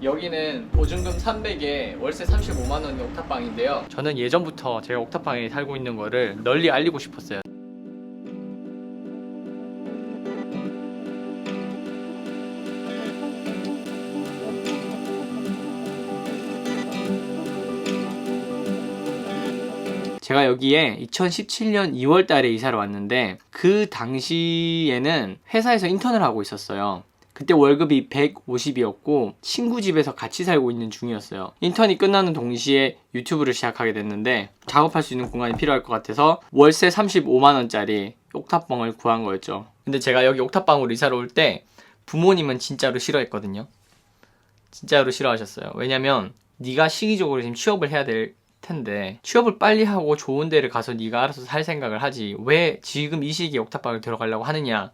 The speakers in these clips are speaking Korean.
여기는 보증금 300에 월세 35만원의 옥탑방인데요. 저는 예전부터 제가 옥탑방에 살고 있는 거를 널리 알리고 싶었어요. 제가 여기에 2017년 2월 달에 이사를 왔는데 그 당시에는 회사에서 인턴을 하고 있었어요. 그때 월급이 150이었고 친구 집에서 같이 살고 있는 중이었어요. 인턴이 끝나는 동시에 유튜브를 시작하게 됐는데 작업할 수 있는 공간이 필요할 것 같아서 월세 35만원짜리 옥탑방을 구한 거였죠. 근데 제가 여기 옥탑방으로 이사를 올 때 부모님은 진짜로 싫어했거든요. 진짜로 싫어하셨어요. 왜냐면 네가 시기적으로 지금 취업을 해야 될 텐데 취업을 빨리 하고 좋은 데를 가서 네가 알아서 살 생각을 하지 왜 지금 이 시기에 옥탑방을 들어가려고 하느냐.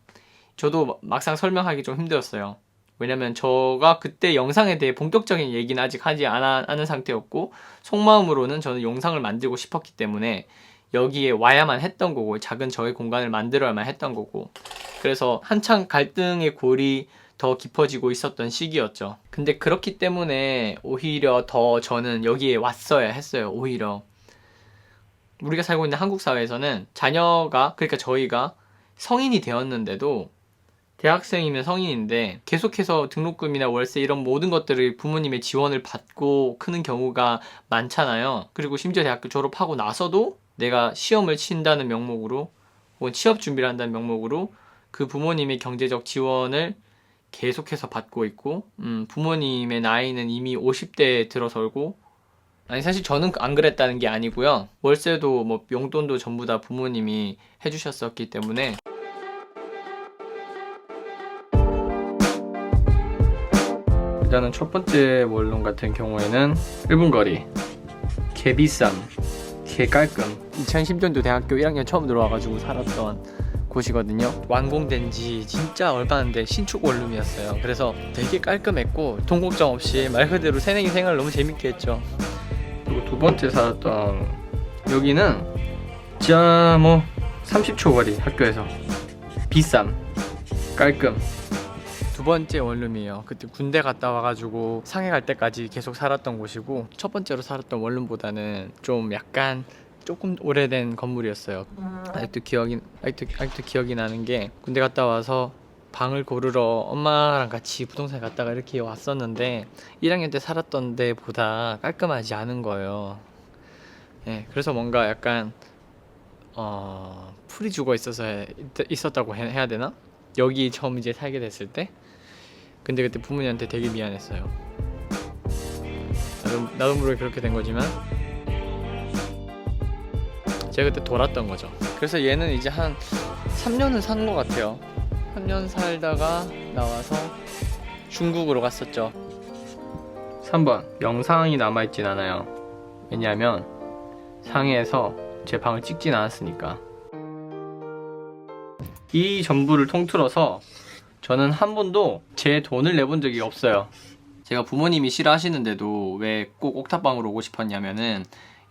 저도 막상 설명하기 좀 힘들었어요. 왜냐면 제가 그때 영상에 대해 본격적인 얘기는 아직 하지 않은 상태였고 속마음으로는 저는 영상을 만들고 싶었기 때문에 여기에 와야만 했던 거고 작은 저의 공간을 만들어야만 했던 거고 그래서 한창 갈등의 골이 더 깊어지고 있었던 시기였죠. 근데 그렇기 때문에 오히려 더 저는 여기에 왔어야 했어요. 오히려 우리가 살고 있는 한국 사회에서는 자녀가 그러니까 저희가 성인이 되었는데도 대학생이면 성인인데 계속해서 등록금이나 월세 이런 모든 것들을 부모님의 지원을 받고 크는 경우가 많잖아요. 그리고 심지어 대학교 졸업하고 나서도 내가 시험을 친다는 명목으로 혹은 취업 준비를 한다는 명목으로 그 부모님의 경제적 지원을 계속해서 받고 있고 부모님의 나이는 이미 50대에 들어설고 아니 사실 저는 안 그랬다는 게 아니고요. 월세도 뭐 용돈도 전부 다 부모님이 해주셨었기 때문에 일단은 첫 번째 원룸 같은 경우에는 1분 거리, 개 비쌈, 개 깔끔. 2010년도 대학교 1학년 처음 들어와가지고 살았던 곳이거든요. 완공된 지 진짜 얼마 안 된 신축 원룸이었어요. 그래서 되게 깔끔했고 돈 걱정 없이 말 그대로 새내기 생활 너무 재밌게 했죠. 그리고 두 번째 살았던 여기는 진짜 뭐 30초 거리 학교에서 비쌈, 깔끔. 두 번째 원룸이에요. 그때 군대 갔다 와가지고 상해 갈 때까지 계속 살았던 곳이고 첫 번째로 살았던 원룸보다는 좀 약간 조금 오래된 건물이었어요. 아직도 기억이 나는 게 군대 갔다 와서 방을 고르러 엄마랑 같이 부동산에 갔다가 이렇게 왔었는데 1학년 때 살았던 데보다 깔끔하지 않은 거예요. 네, 그래서 뭔가 약간 풀이 죽어 있었다고 해야 되나? 여기 처음 이제 살게 됐을 때 근데 그때 부모님한테 되게 미안했어요. 나도 모르게 그렇게 된 거지만 제가 그때 돌았던 거죠. 그래서 얘는 이제 한 3년은 산 것 같아요. 3년 살다가 나와서 중국으로 갔었죠. 3번 영상이 남아있진 않아요. 왜냐하면 상해에서 제 방을 찍진 않았으니까. 이 전부를 통틀어서 저는 한 번도 제 돈을 내본 적이 없어요. 제가 부모님이 싫어하시는데도 왜 꼭 옥탑방으로 오고 싶었냐면은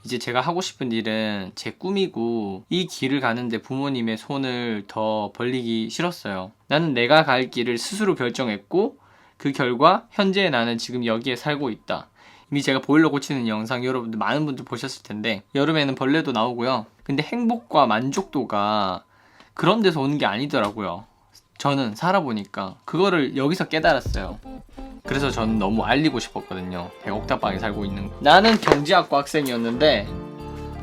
이제 제가 하고 싶은 일은 제 꿈이고 이 길을 가는데 부모님의 손을 더 벌리기 싫었어요. 나는 내가 갈 길을 스스로 결정했고 그 결과 현재 나는 지금 여기에 살고 있다. 이미 제가 보일러 고치는 영상 여러분들 많은 분들 보셨을 텐데 여름에는 벌레도 나오고요. 근데 행복과 만족도가 그런 데서 오는 게 아니더라고요. 저는 살아보니까 그거를 여기서 깨달았어요. 그래서 저는 너무 알리고 싶었거든요. 제가 옥탑방에 살고 있는 거. 나는 경제학과 학생이었는데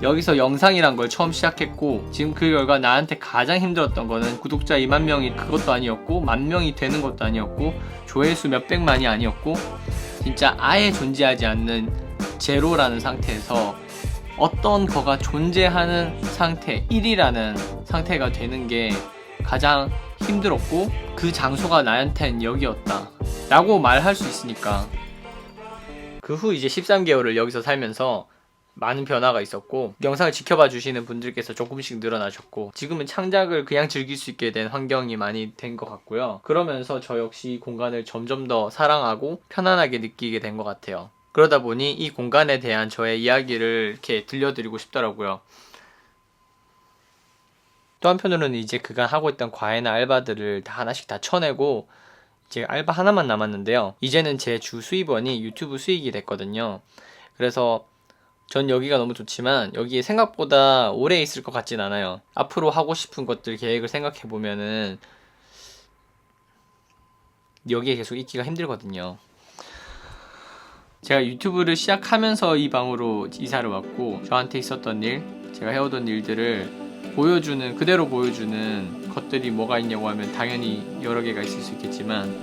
여기서 영상이란 걸 처음 시작했고 지금 그 결과 나한테 가장 힘들었던 거는 구독자 2만 명이 그것도 아니었고 10,000명이 되는 것도 아니었고 조회수 몇백만이 아니었고 진짜 아예 존재하지 않는 제로라는 상태에서 어떤 거가 존재하는 상태 1이라는 상태가 되는 게 가장 힘들었고 그 장소가 나한텐 여기였다 라고 말할 수 있으니까. 그 후 이제 13개월을 여기서 살면서 많은 변화가 있었고 영상을 지켜봐 주시는 분들께서 조금씩 늘어나셨고 지금은 창작을 그냥 즐길 수 있게 된 환경이 많이 된 것 같고요. 그러면서 저 역시 공간을 점점 더 사랑하고 편안하게 느끼게 된 것 같아요. 그러다 보니 이 공간에 대한 저의 이야기를 이렇게 들려드리고 싶더라고요. 또 한편으로는 이제 그간 하고 있던 과외나 알바들을 다 하나씩 다 쳐내고 이제 알바 하나만 남았는데요. 이제는 제 주 수입원이 유튜브 수익이 됐거든요. 그래서 전 여기가 너무 좋지만 여기에 생각보다 오래 있을 것 같진 않아요. 앞으로 하고 싶은 것들 계획을 생각해 보면은 여기에 계속 있기가 힘들거든요. 제가 유튜브를 시작하면서 이 방으로 이사를 왔고, 저한테 있었던 일, 제가 해오던 일들을 그대로 보여주는 것들이 뭐가 있냐고 하면 당연히 여러 개가 있을 수 있겠지만,